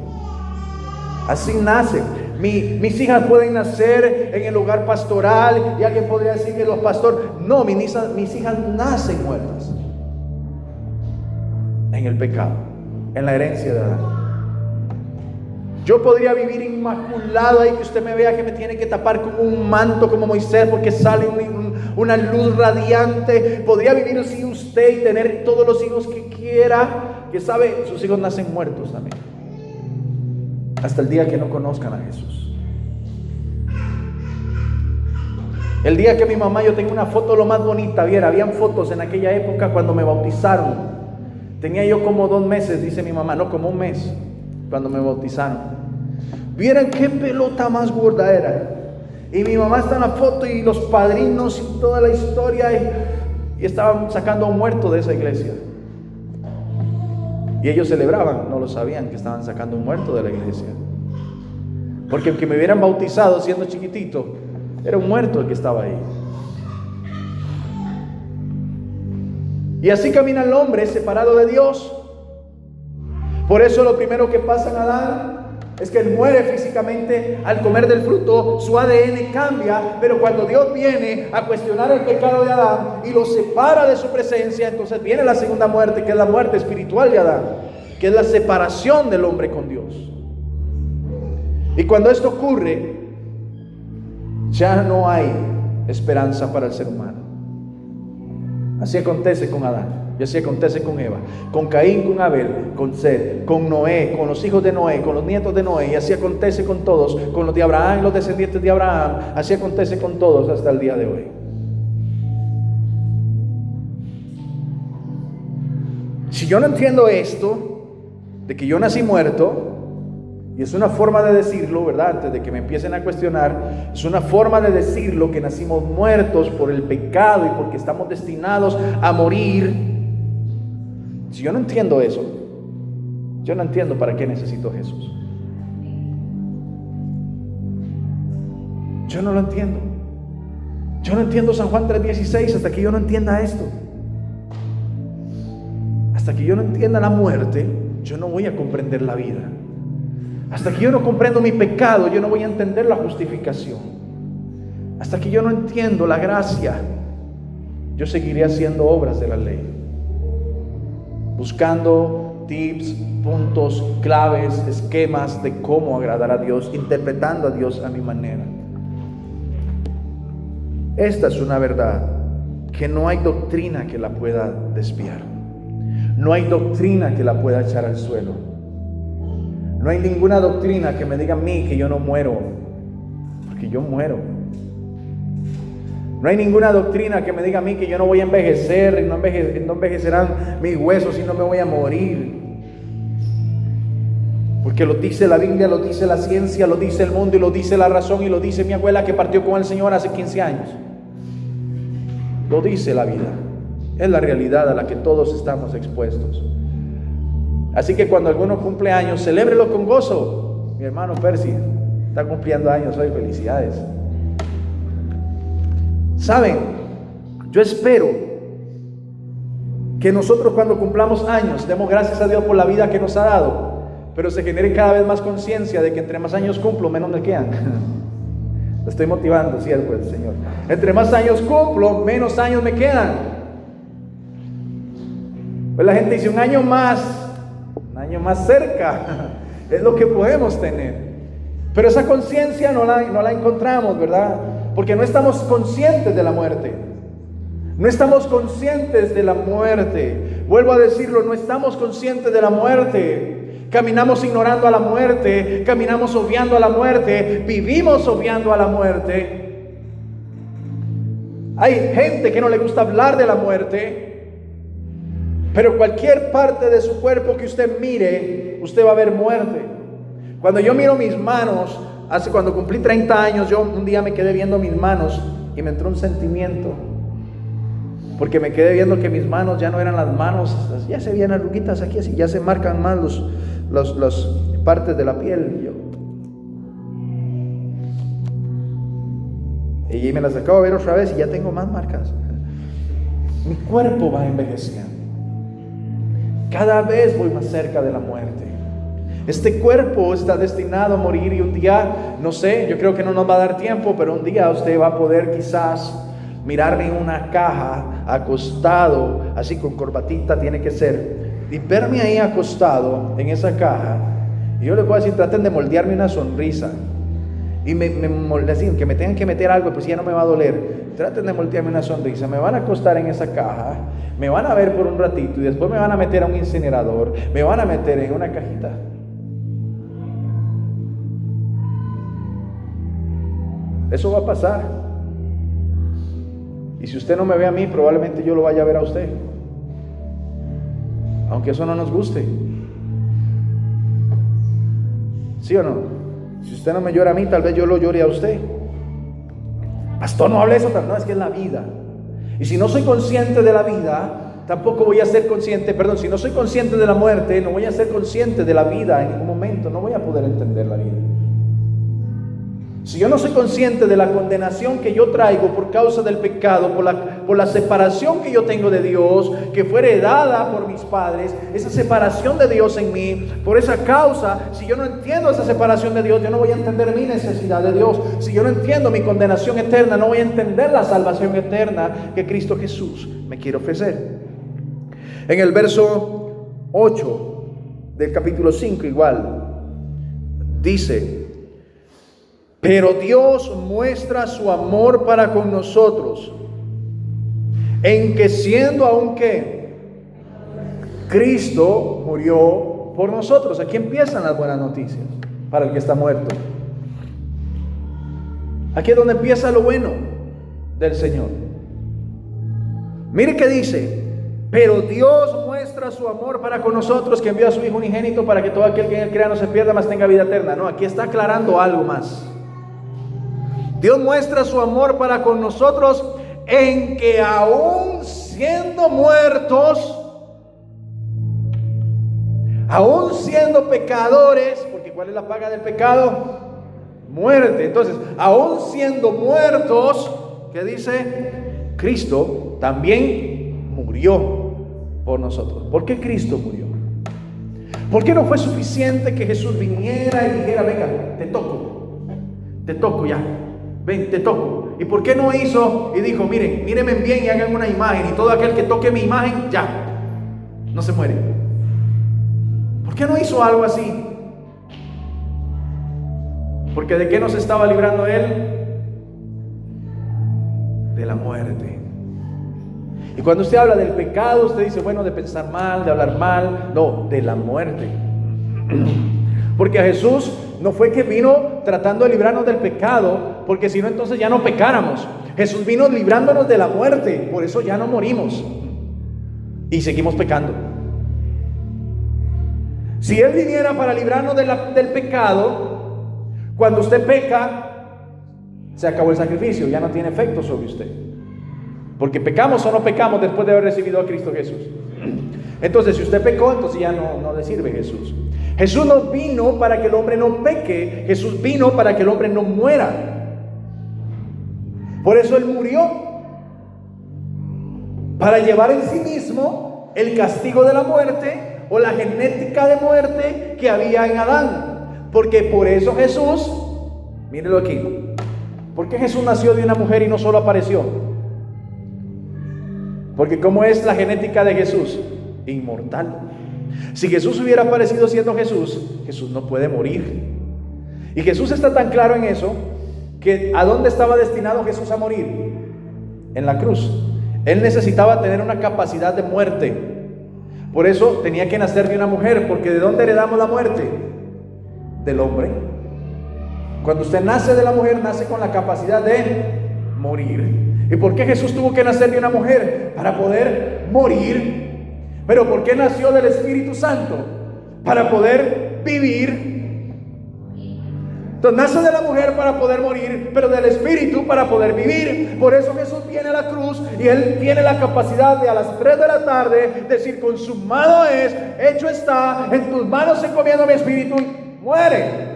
Así nace. Mis hijas pueden nacer en el hogar pastoral y alguien podría decir que los pastores, no, mis hijas nacen muertas en el pecado, en la herencia de Adán. Yo podría vivir inmaculado y que usted me vea que me tiene que tapar con un manto como Moisés porque sale una luz radiante. Podría vivir así usted y tener todos los hijos que quiera, que sabe, sus hijos nacen muertos también, hasta el día que no conozcan a Jesús. El día que mi mamá, yo tengo una foto lo más bonita, viera, habían fotos en aquella época cuando me bautizaron. Tenía yo como 2 meses, dice mi mamá, no, como 1 mes, cuando me bautizaron. Vieran qué pelota más gorda era. Y mi mamá está en la foto y los padrinos y toda la historia y estaban sacando a un muerto de esa iglesia. Y ellos celebraban, no lo sabían que estaban sacando un muerto de la iglesia. Porque aunque me hubieran bautizado siendo chiquitito, era un muerto el que estaba ahí. Y así camina el hombre separado de Dios. Por eso lo primero que pasa en Adán es que él muere físicamente al comer del fruto, su ADN cambia, pero cuando Dios viene a cuestionar el pecado de Adán y lo separa de su presencia, entonces viene la segunda muerte, que es la muerte espiritual de Adán, que es la separación del hombre con Dios. Y cuando esto ocurre, ya no hay esperanza para el ser humano. Así acontece con Adán. Y así acontece con Eva, con Caín, con Abel, con Set, con Noé, con los hijos de Noé, con los nietos de Noé. Y así acontece con todos, con los de Abraham, los descendientes de Abraham. Así acontece con todos hasta el día de hoy. Si yo no entiendo esto, de que yo nací muerto, y es una forma de decirlo, ¿verdad? Antes de que me empiecen a cuestionar, es una forma de decirlo que nacimos muertos por el pecado y porque estamos destinados a morir. Si yo no entiendo eso, yo no entiendo para qué necesito a Jesús. Yo no lo entiendo. Yo no entiendo San Juan 3:16 hasta que yo no entienda esto. Hasta que yo no entienda la muerte, yo no voy a comprender la vida. Hasta que yo no comprendo mi pecado, yo no voy a entender la justificación. Hasta que yo no entiendo la gracia, yo seguiré haciendo obras de la ley, buscando tips, puntos, claves, esquemas de cómo agradar a Dios, interpretando a Dios a mi manera. Esta es una verdad que no hay doctrina que la pueda desviar. No hay doctrina que la pueda echar al suelo. No hay ninguna doctrina que me diga a mí que yo no muero, porque yo muero. No hay ninguna doctrina que me diga a mí que yo no voy a envejecer, no envejecerán mis huesos y no me voy a morir. Porque lo dice la Biblia, lo dice la ciencia, lo dice el mundo y lo dice la razón y lo dice mi abuela que partió con el Señor hace 15 años. Lo dice la vida. Es la realidad a la que todos estamos expuestos. Así que cuando alguno cumple años, celébrelo con gozo. Mi hermano Percy está cumpliendo años hoy, felicidades. Saben, yo espero que nosotros cuando cumplamos años demos gracias a Dios por la vida que nos ha dado, pero se genere cada vez más conciencia de que entre más años cumplo, menos me quedan. Lo estoy motivando, sí, pues, Señor. Entre más años cumplo, menos años me quedan. Pues la gente dice un año más cerca, es lo que podemos tener. Pero esa conciencia no la encontramos, ¿verdad? Porque no estamos conscientes de la muerte. No estamos conscientes de la muerte. Vuelvo a decirlo, no estamos conscientes de la muerte. Caminamos ignorando a la muerte, caminamos obviando a la muerte, vivimos obviando a la muerte. Hay gente que no le gusta hablar de la muerte. Pero cualquier parte de su cuerpo que usted mire, usted va a ver muerte. Cuando yo miro mis manos, cuando cumplí 30 años, yo un día me quedé viendo mis manos y me entró un sentimiento. Porque me quedé viendo que mis manos ya no eran las manos, ya se veían arruguitas aquí, así, ya se marcan más las partes de la piel. Y me las acabo de ver otra vez y ya tengo más marcas. Mi cuerpo va envejeciendo. Cada vez voy más cerca de la muerte. Este cuerpo está destinado a morir y un día, no sé, yo creo que no nos va a dar tiempo, pero un día usted va a poder quizás mirarme en una caja, acostado, así con corbatita tiene que ser, y verme ahí acostado en esa caja. Y yo les voy a decir, traten de moldearme una sonrisa. Y decir que me tengan que meter algo, pues ya no me va a doler. Traten de moldearme una sonrisa. Me van a acostar en esa caja, me van a ver por un ratito y después me van a meter a un incinerador, me van a meter en una cajita. Eso va a pasar. Y si usted no me ve a mí, probablemente yo lo vaya a ver a usted, aunque eso no nos guste. ¿Sí o no? Si usted no me llora a mí, tal vez yo lo llore a usted. Pastor, no hable eso. No, es que es la vida. Y si no soy consciente de la vida, tampoco voy a ser consciente, si no soy consciente de la muerte, no voy a ser consciente de la vida en ningún momento. No voy a poder entender la vida. Si yo no soy consciente de la condenación que yo traigo por causa del pecado, por la separación que yo tengo de Dios, que fue heredada por mis padres, esa separación de Dios en mí, por esa causa, si yo no entiendo esa separación de Dios, yo no voy a entender mi necesidad de Dios. Si yo no entiendo mi condenación eterna, no voy a entender la salvación eterna que Cristo Jesús me quiere ofrecer. En el verso 8 del capítulo 5 igual, dice: pero Dios muestra su amor para con nosotros, en que siendo aún Cristo murió por nosotros. Aquí empiezan las buenas noticias para el que está muerto. Aquí es donde empieza lo bueno del Señor. Mire que dice: pero Dios muestra su amor para con nosotros, que envió a su Hijo unigénito para que todo aquel que en él crea no se pierda, mas tenga vida eterna. No, aquí está aclarando algo más. Dios muestra su amor para con nosotros en que aún siendo muertos, aún siendo pecadores, porque ¿cuál es la paga del pecado? Muerte. Entonces, aún siendo muertos, ¿qué dice? Cristo también murió por nosotros. ¿Por qué Cristo murió? ¿Por qué no fue suficiente que Jesús viniera y dijera: venga, te toco ya, ven, te toco? ¿Y por qué no hizo y dijo: miren, mírenme bien y hagan una imagen, y todo aquel que toque mi imagen, ya, no se muere? ¿Por qué no hizo algo así? Porque ¿de qué nos estaba librando Él? De la muerte. Y cuando usted habla del pecado, usted dice: bueno, de pensar mal, de hablar mal. No, de la muerte. Porque a Jesús no fue que vino tratando de librarnos del pecado, porque si no, entonces ya no pecáramos. Jesús vino librándonos de la muerte, por eso ya no morimos y seguimos pecando. Si Él viniera para librarnos del pecado, cuando usted peca, se acabó el sacrificio, ya no tiene efecto sobre usted. Porque pecamos o no pecamos después de haber recibido a Cristo Jesús. Entonces, si usted pecó, entonces ya no le sirve Jesús. Jesús no vino para que el hombre no peque, Jesús vino para que el hombre no muera. Por eso Él murió, para llevar en sí mismo el castigo de la muerte, o la genética de muerte que había en Adán. Porque por eso Jesús, mírenlo aquí, ¿por qué Jesús nació de una mujer y no solo apareció? Porque ¿cómo es la genética de Jesús? Inmortal. Si Jesús hubiera aparecido siendo Jesús, Jesús no puede morir. Y Jesús está tan claro en eso, que ¿a dónde estaba destinado Jesús a morir? En la cruz. Él necesitaba tener una capacidad de muerte. Por eso tenía que nacer de una mujer, porque ¿de dónde heredamos la muerte? Del hombre. Cuando usted nace de la mujer, nace con la capacidad de morir. ¿Y por qué Jesús tuvo que nacer de una mujer? Para poder morir. ¿Pero por qué nació del Espíritu Santo? Para poder vivir. Entonces nace de la mujer para poder morir, pero del Espíritu para poder vivir. Por eso Jesús viene a la cruz y Él tiene la capacidad de a las 3 de la tarde decir: consumado es, hecho está, en tus manos encomiendo mi espíritu, y muere.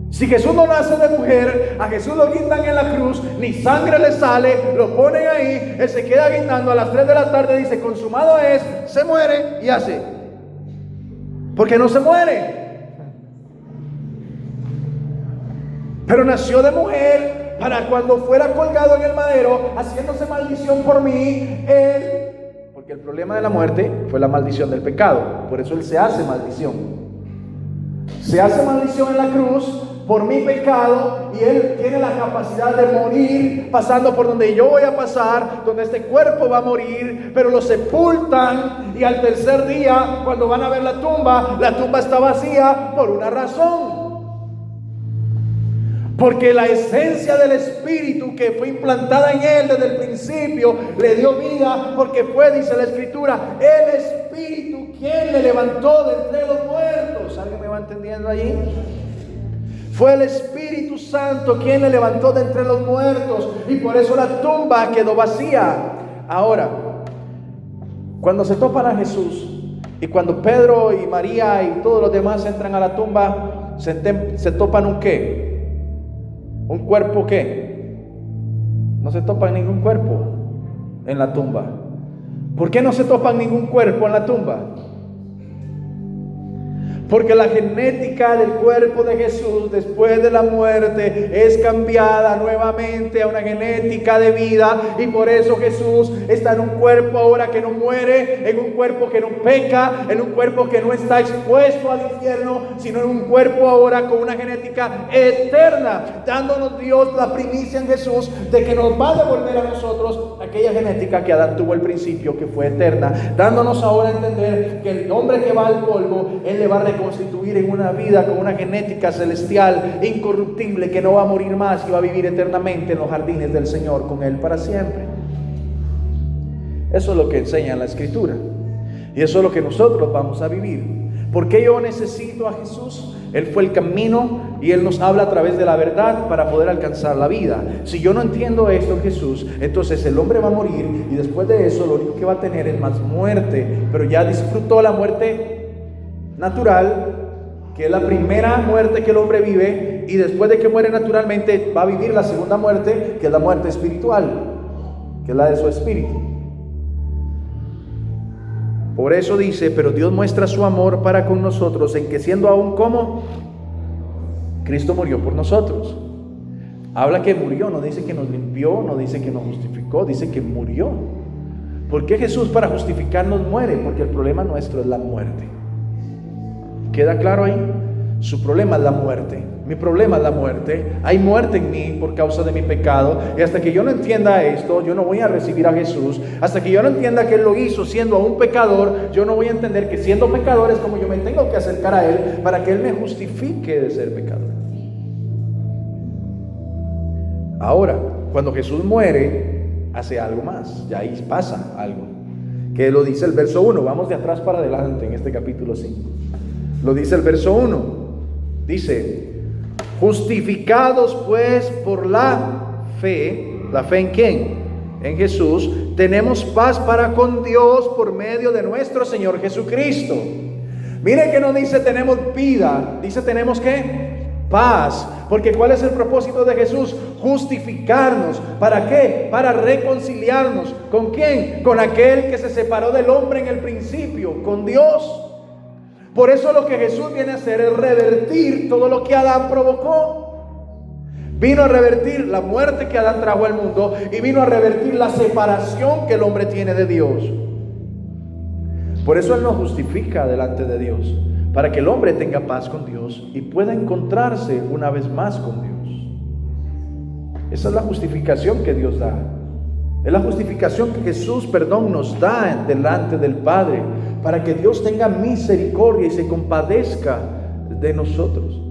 Si Jesús no nace de mujer, a Jesús lo guindan en la cruz, ni sangre le sale, lo ponen ahí, Él se queda guindando a las 3 de la tarde, dice: consumado es, se muere y hace. Porque no se muere. Pero nació de mujer para cuando fuera colgado en el madero, haciéndose maldición por mí, Él, porque el problema de la muerte fue la maldición del pecado, por eso Él se hace maldición. Se hace maldición en la cruz por mi pecado, y Él tiene la capacidad de morir pasando por donde yo voy a pasar, donde este cuerpo va a morir, pero lo sepultan, y al tercer día, cuando van a ver la tumba está vacía por una razón. Porque la esencia del Espíritu que fue implantada en Él desde el principio le dio vida, porque fue, dice la Escritura, el Espíritu quien le levantó de entre los muertos. ¿Alguien me va entendiendo allí? Fue el Espíritu Santo quien le levantó de entre los muertos, y por eso la tumba quedó vacía. Ahora, cuando se topan a Jesús, y cuando Pedro y María y todos los demás entran a la tumba, se topan un ¿qué? ¿Un cuerpo qué? No se topan ningún cuerpo en la tumba. ¿Por qué no se topan ningún cuerpo en la tumba? Porque la genética del cuerpo de Jesús después de la muerte es cambiada nuevamente a una genética de vida. Y por eso Jesús está en un cuerpo ahora que no muere, en un cuerpo que no peca, en un cuerpo que no está expuesto al infierno, sino en un cuerpo ahora con una genética eterna, dándonos Dios la primicia en Jesús de que nos va a devolver a nosotros aquella genética que Adán tuvo al principio, que fue eterna, dándonos ahora a entender que el hombre que va al polvo, Él le va a reconstituir en una vida con una genética celestial, incorruptible, que no va a morir más y va a vivir eternamente en los jardines del Señor con Él para siempre. Eso es lo que enseña la Escritura, y eso es lo que nosotros vamos a vivir. ¿Por qué yo necesito a Jesús? Él fue el camino y Él nos habla a través de la verdad para poder alcanzar la vida. Si yo no entiendo esto en Jesús, entonces el hombre va a morir, y después de eso lo único que va a tener es más muerte. Pero ya disfrutó la muerte natural, que es la primera muerte que el hombre vive, y después de que muere naturalmente va a vivir la segunda muerte, que es la muerte espiritual, que es la de su espíritu. Por eso dice: pero Dios muestra su amor para con nosotros en que, siendo aún como, Cristo murió por nosotros. Habla que murió, no dice que nos limpió, no dice que nos justificó, dice que murió. ¿Por qué Jesús para justificarnos muere? Porque el problema nuestro es la muerte. ¿Queda claro ahí? Su problema es la muerte. Mi problema es la muerte. Hay muerte en mí por causa de mi pecado. Y hasta que yo no entienda esto, yo no voy a recibir a Jesús. Hasta que yo no entienda que Él lo hizo siendo aún pecador, yo no voy a entender que siendo pecador es como yo me tengo que acercar a Él para que Él me justifique de ser pecador. Ahora, cuando Jesús muere, hace algo más. Ya ahí pasa algo, que lo dice el verso 1. Vamos de atrás para adelante en este capítulo 5. Lo dice el verso 1. Dice: justificados pues por la fe. ¿La fe en quién? En Jesús. Tenemos paz para con Dios por medio de nuestro Señor Jesucristo. Mire que no dice tenemos vida, dice tenemos ¿qué? Paz. Porque ¿cuál es el propósito de Jesús? Justificarnos. ¿Para qué? Para reconciliarnos. ¿Con quién? Con aquel que se separó del hombre en el principio, con Dios. Por eso lo que Jesús viene a hacer es revertir todo lo que Adán provocó. Vino a revertir la muerte que Adán trajo al mundo, y vino a revertir la separación que el hombre tiene de Dios. Por eso Él nos justifica delante de Dios, para que el hombre tenga paz con Dios y pueda encontrarse una vez más con Dios. Esa es la justificación que Dios da. Es la justificación que Jesús, nos da delante del Padre, para que Dios tenga misericordia y se compadezca de nosotros.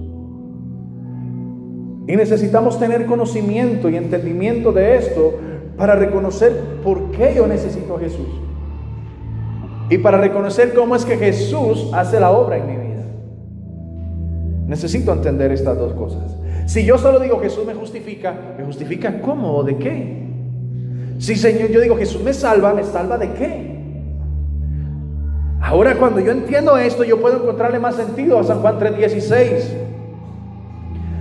Y necesitamos tener conocimiento y entendimiento de esto para reconocer por qué yo necesito a Jesús, y para reconocer cómo es que Jesús hace la obra en mi vida. Necesito entender estas dos cosas. Si yo solo digo Jesús ¿me justifica cómo o de qué? Si Señor, yo digo Jesús ¿me salva de qué? Ahora, cuando yo entiendo esto, yo puedo encontrarle más sentido a San Juan 3:16.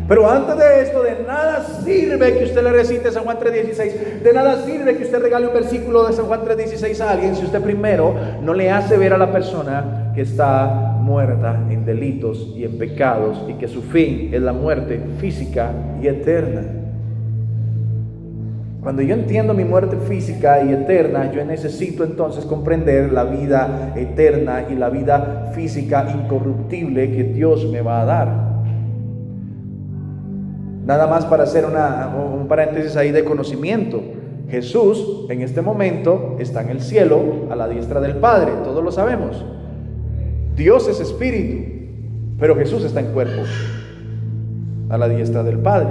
Pero antes de esto, de nada sirve que usted le recite San Juan 3:16. De nada sirve que usted regale un versículo de San Juan 3:16 a alguien si usted primero no le hace ver a la persona que está muerta en delitos y en pecados, y que su fin es la muerte física y eterna. Cuando yo entiendo mi muerte física y eterna, yo necesito entonces comprender la vida eterna y la vida física incorruptible que Dios me va a dar. Nada más para hacer un paréntesis ahí de conocimiento. Jesús en este momento está en el cielo a la diestra del Padre, todos lo sabemos. Dios es espíritu, pero Jesús está en cuerpo a la diestra del Padre.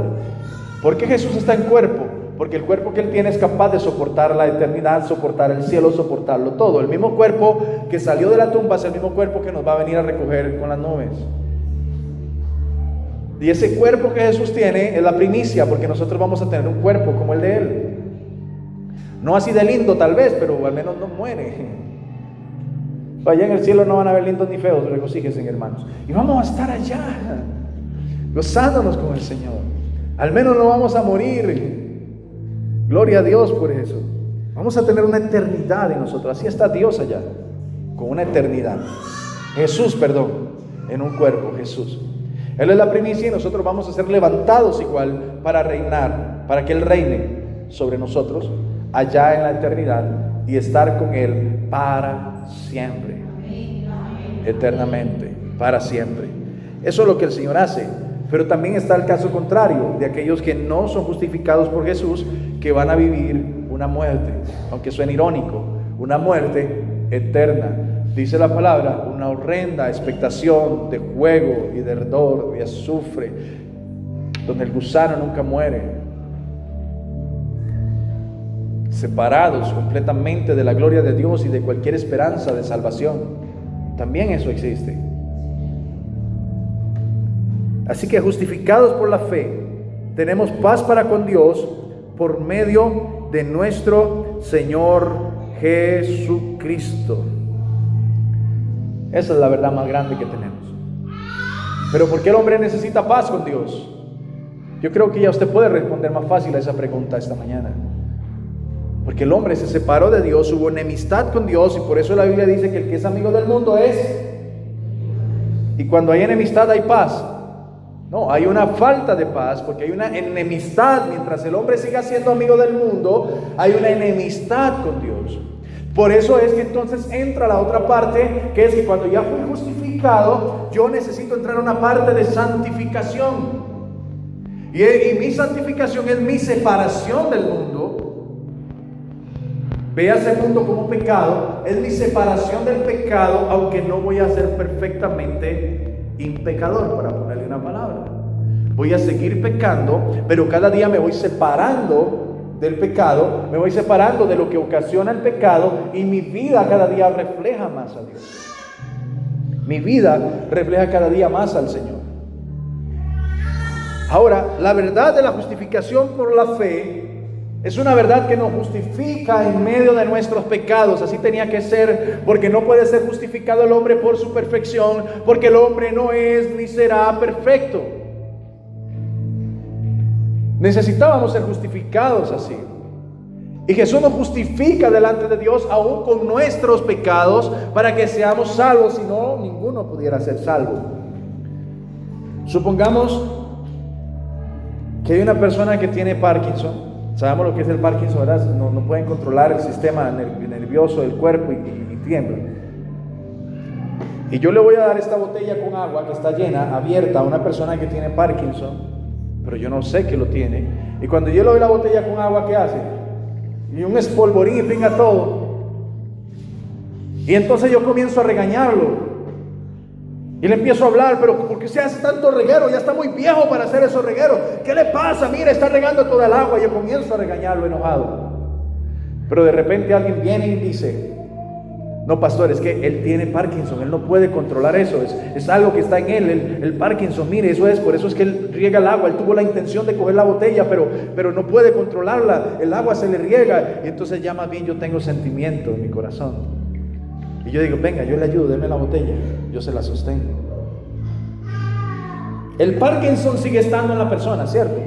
¿Por qué Jesús está en cuerpo? Porque el cuerpo que Él tiene es capaz de soportar la eternidad, soportar el cielo, soportarlo todo. El mismo cuerpo que salió de la tumba es el mismo cuerpo que nos va a venir a recoger con las nubes. Y ese cuerpo que Jesús tiene es la primicia, porque nosotros vamos a tener un cuerpo como el de Él. No así de lindo tal vez, pero al menos no muere. Allá en el cielo no van a ver lindos ni feos, regocíjense, hermanos. Y vamos a estar allá, gozándonos con el Señor. Al menos no vamos a morir. Gloria a Dios por eso. Vamos a tener una eternidad en nosotros. Así está Dios allá, con una eternidad. Jesús, en un cuerpo, Jesús. Él es la primicia y nosotros vamos a ser levantados igual para reinar, para que Él reine sobre nosotros allá en la eternidad y estar con Él para siempre, eternamente, para siempre. Eso es lo que el Señor hace. Pero también está el caso contrario de aquellos que no son justificados por Jesús, que van a vivir una muerte, aunque suene irónico, una muerte eterna. Dice la palabra, una horrenda expectación de fuego y de ardor, de azufre, donde el gusano nunca muere. Separados completamente de la gloria de Dios y de cualquier esperanza de salvación. También eso existe. Así que justificados por la fe, tenemos paz para con Dios por medio de nuestro Señor Jesucristo. Esa es la verdad más grande que tenemos. Pero ¿por qué el hombre necesita paz con Dios? Yo creo que ya usted puede responder más fácil a esa pregunta esta mañana. Porque el hombre se separó de Dios, hubo enemistad con Dios, y por eso la Biblia dice que el que es amigo del mundo es... Y cuando hay enemistad hay paz. No, hay una falta de paz porque hay una enemistad. Mientras el hombre siga siendo amigo del mundo, hay una enemistad con Dios. Por eso es que entonces entra la otra parte, que es que cuando ya fui justificado, yo necesito entrar a una parte de santificación. Y mi santificación es mi separación del mundo. Vea ese mundo como pecado, es mi separación del pecado, aunque no voy a ser perfectamente impecador, para ponerle una palabra. Voy a seguir pecando, pero cada día me voy separando del pecado, me voy separando de lo que ocasiona el pecado, y mi vida cada día refleja más a Dios. Mi vida refleja cada día más al Señor. Ahora, la verdad de la justificación por la fe es una verdad que nos justifica en medio de nuestros pecados. Así tenía que ser, porque no puede ser justificado el hombre por su perfección, porque el hombre no es ni será perfecto. Necesitábamos ser justificados así. Y Jesús nos justifica delante de Dios aún con nuestros pecados para que seamos salvos. Si no, ninguno pudiera ser salvo. Supongamos que hay una persona que tiene Parkinson. Sabemos lo que es el Parkinson, ¿verdad? No pueden controlar el sistema nervioso del cuerpo y tiembla. Y yo le voy a dar esta botella con agua que está llena, abierta, a una persona que tiene Parkinson, pero yo no sé que lo tiene. Y cuando yo le doy la botella con agua, ¿qué hace? Y un espolvorín y pinga todo. Y entonces yo comienzo a regañarlo. Y le empiezo a hablar, pero ¿por qué se hace tanto reguero? Ya está muy viejo para hacer esos regueros. ¿Qué le pasa? Mira, está regando toda el agua. Y yo comienzo a regañarlo enojado. Pero de repente alguien viene y dice: no, pastor, es que él tiene Parkinson, él no puede controlar eso, es algo que está en él, el Parkinson, mire, por eso es que él riega el agua. Él tuvo la intención de coger la botella, pero no puede controlarla, el agua se le riega. Y entonces ya más bien yo tengo sentimiento en mi corazón. Y yo digo: venga, yo le ayudo, deme la botella, yo se la sostengo. El Parkinson sigue estando en la persona, ¿cierto?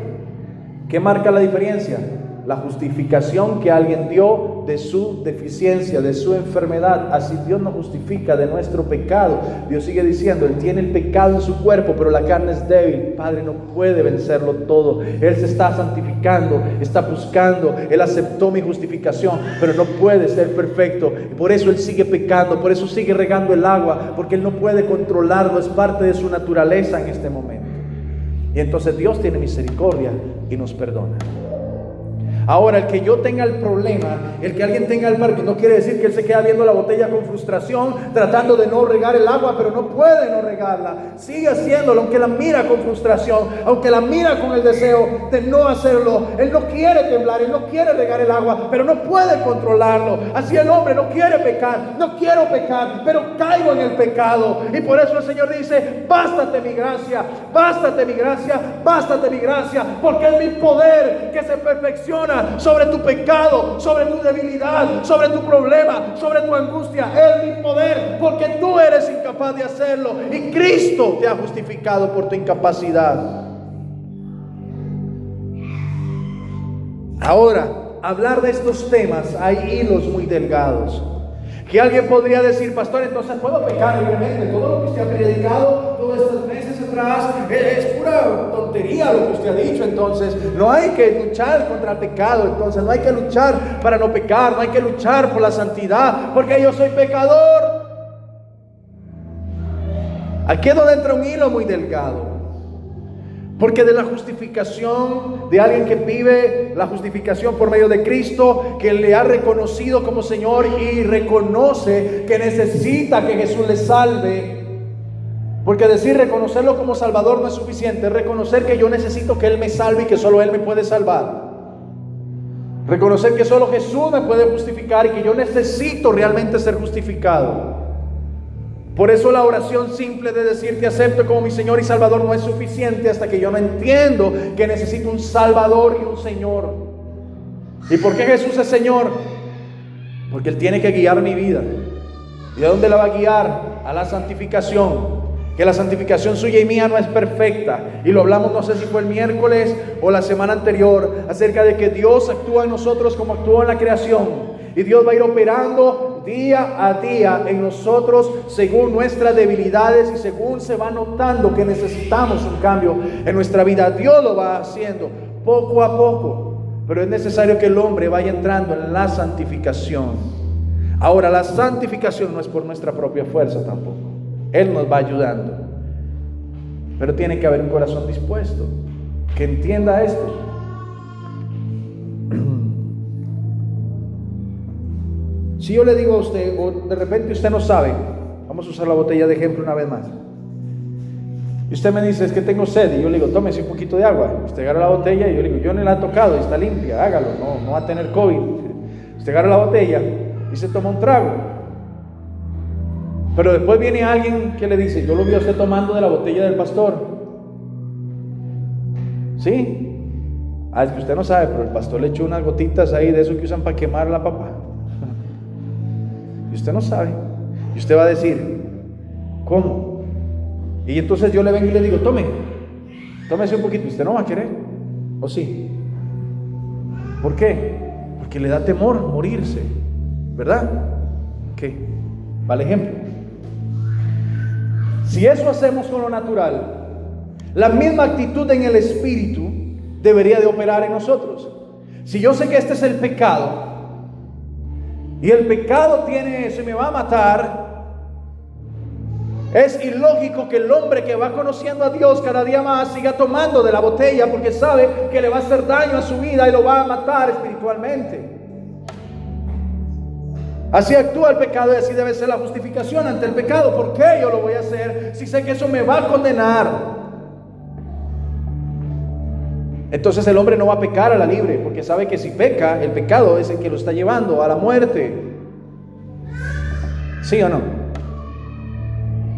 ¿Qué marca la diferencia? La justificación que alguien dio de su deficiencia, de su enfermedad. Así Dios nos justifica de nuestro pecado. Dios sigue diciendo: Él tiene el pecado en su cuerpo, pero la carne es débil. Padre no puede vencerlo todo. Él se está santificando, está buscando. Él aceptó mi justificación, pero no puede ser perfecto. Y por eso Él sigue pecando, por eso sigue regando el agua, porque Él no puede controlarlo. Es parte de su naturaleza en este momento. Y entonces Dios tiene misericordia y nos perdona. Ahora, el que yo tenga el problema, el que alguien tenga el Parkinson, no quiere decir que él se queda viendo la botella con frustración, tratando de no regar el agua, pero no puede no regarla. Sigue haciéndolo, aunque la mira con frustración, aunque la mira con el deseo de no hacerlo. Él no quiere temblar, él no quiere regar el agua, pero no puede controlarlo. Así el hombre no quiere pecar, no quiero pecar, pero caigo en el pecado. Y por eso el Señor dice: bástate mi gracia, bástate mi gracia, bástate mi gracia, porque es mi poder que se perfecciona sobre tu pecado, sobre tu debilidad, sobre tu problema, sobre tu angustia. Es mi poder, porque tú eres incapaz de hacerlo y Cristo te ha justificado por tu incapacidad. Ahora, hablar de estos temas hay hilos muy delgados. Que alguien podría decir, pastor, entonces puedo pecar libremente. Todo lo que usted ha predicado todos estos meses atrás es pura tontería lo que usted ha dicho. Entonces no hay que luchar contra el pecado. Entonces no hay que luchar para no pecar. No hay que luchar por la santidad, porque yo soy pecador. Aquí es donde entra un hilo muy delgado. Porque de la justificación de alguien que vive la justificación por medio de Cristo, que le ha reconocido como Señor y reconoce que necesita que Jesús le salve. Porque decir reconocerlo como Salvador no es suficiente, es reconocer que yo necesito que Él me salve y que solo Él me puede salvar. Reconocer que solo Jesús me puede justificar y que yo necesito realmente ser justificado. Por eso la oración simple de decir te acepto como mi Señor y Salvador no es suficiente hasta que yo no entiendo que necesito un Salvador y un Señor. ¿Y por qué Jesús es Señor? Porque Él tiene que guiar mi vida. ¿Y de dónde la va a guiar? A la santificación. Que la santificación suya y mía no es perfecta. Y lo hablamos, no sé si fue el miércoles o la semana anterior, acerca de que Dios actúa en nosotros como actuó en la creación. Y Dios va a ir operando día a día en nosotros según nuestras debilidades y según se va notando que necesitamos un cambio en nuestra vida. Dios lo va haciendo poco a poco, pero es necesario que el hombre vaya entrando en la santificación. Ahora, la santificación no es por nuestra propia fuerza tampoco. Él nos va ayudando, pero tiene que haber un corazón dispuesto que entienda esto. Si yo le digo a usted, o de repente usted no sabe, vamos a usar la botella de ejemplo una vez más, y usted me dice, es que tengo sed, y yo le digo, tómese un poquito de agua. Usted agarra la botella y yo le digo, yo no la he tocado y está limpia, hágalo, no va a tener COVID. Usted agarra la botella y se toma un trago. Pero después viene alguien que le dice, yo lo vi a usted tomando de la botella del pastor. ¿Sí? Es que usted no sabe, pero el pastor le echó unas gotitas ahí de eso que usan para quemar la papa. Y usted no sabe. Y usted va a decir, ¿cómo? Y entonces yo le vengo y le digo, tómese un poquito. ¿Usted no va a querer? ¿O sí? ¿Por qué? Porque le da temor morirse, ¿verdad? ¿Qué? Vale ejemplo. Si eso hacemos con lo natural, la misma actitud en el espíritu debería de operar en nosotros. Si yo sé que este es el pecado, y el pecado se me va a matar, es ilógico que el hombre que va conociendo a Dios cada día más siga tomando de la botella, porque sabe que le va a hacer daño a su vida y lo va a matar espiritualmente. Así actúa el pecado y así debe ser la justificación ante el pecado. ¿Por qué yo lo voy a hacer si sé que eso me va a condenar? Entonces el hombre no va a pecar a la libre, porque sabe que si peca, el pecado es el que lo está llevando a la muerte. ¿Sí o no?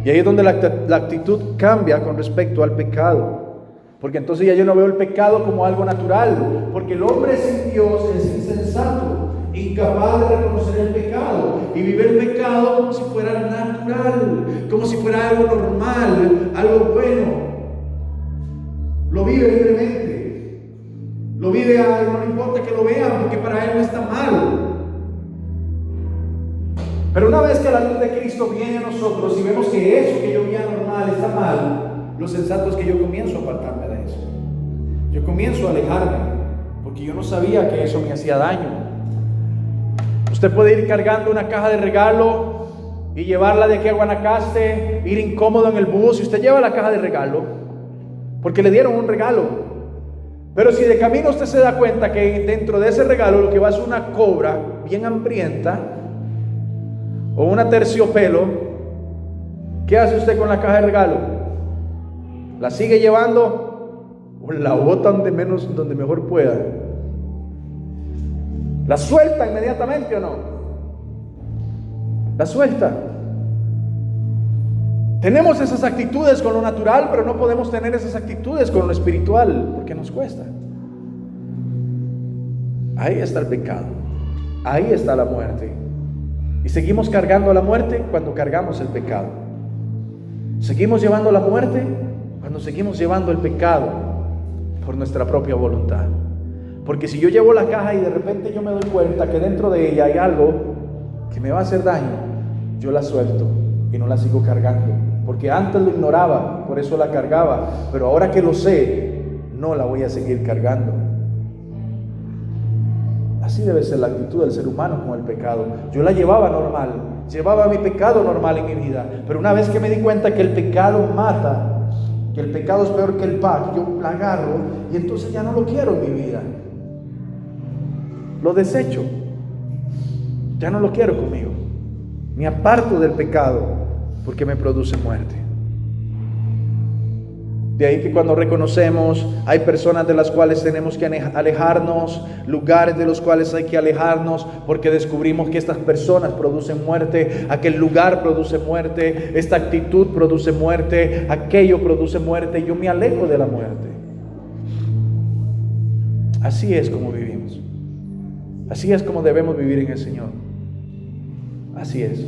Y ahí es donde la actitud cambia con respecto al pecado. Porque entonces ya yo no veo el pecado como algo natural, porque el hombre sin Dios es insensato, incapaz de reconocer el pecado, y vive el pecado como si fuera natural, como si fuera algo normal, algo bueno. Lo vive libremente. Lo vive a él, no le importa que lo vean, porque para él no está mal. Pero una vez que la luz de Cristo viene a nosotros y vemos que eso que yo veía normal está mal, lo sensato es que yo comienzo a apartarme de eso. Yo comienzo a alejarme, porque yo no sabía que eso me hacía daño. Usted puede ir cargando una caja de regalo y llevarla de aquí a Guanacaste, ir incómodo en el bus, y usted lleva la caja de regalo porque le dieron un regalo. Pero si de camino usted se da cuenta que dentro de ese regalo lo que va es una cobra bien hambrienta o una terciopelo, ¿qué hace usted con la caja de regalo? ¿La sigue llevando o la bota donde mejor pueda? ¿La suelta inmediatamente o no? La suelta. Tenemos esas actitudes con lo natural, pero no podemos tener esas actitudes con lo espiritual, porque nos cuesta. Ahí está el pecado, ahí está la muerte. Y seguimos cargando la muerte cuando cargamos el pecado. Seguimos llevando la muerte cuando seguimos llevando el pecado por nuestra propia voluntad. Porque si yo llevo la caja y de repente yo me doy cuenta que dentro de ella hay algo que me va a hacer daño, yo la suelto y no la sigo cargando. Porque antes lo ignoraba, por eso la cargaba, pero ahora que lo sé, no la voy a seguir cargando. Así debe ser la actitud del ser humano con el pecado. Yo la llevaba normal, llevaba mi pecado normal en mi vida, pero una vez que me di cuenta que el pecado mata, que el pecado es peor que el PAC, yo la agarro y entonces ya no lo quiero en mi vida. Lo desecho, ya no lo quiero conmigo. Me aparto del pecado porque me produce muerte. De ahí que cuando reconocemos, hay personas de las cuales tenemos que alejarnos, lugares de los cuales hay que alejarnos, porque descubrimos que estas personas producen muerte, aquel lugar produce muerte, esta actitud produce muerte, aquello produce muerte, y yo me alejo de la muerte. Así es como vivimos. Así es como debemos vivir en el Señor. Así es.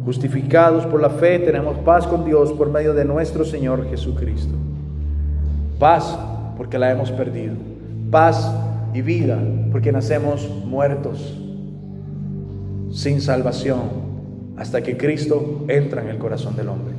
Justificados por la fe, tenemos paz con Dios por medio de nuestro Señor Jesucristo. Paz porque la hemos perdido. Paz y vida porque nacemos muertos, sin salvación, hasta que Cristo entra en el corazón del hombre.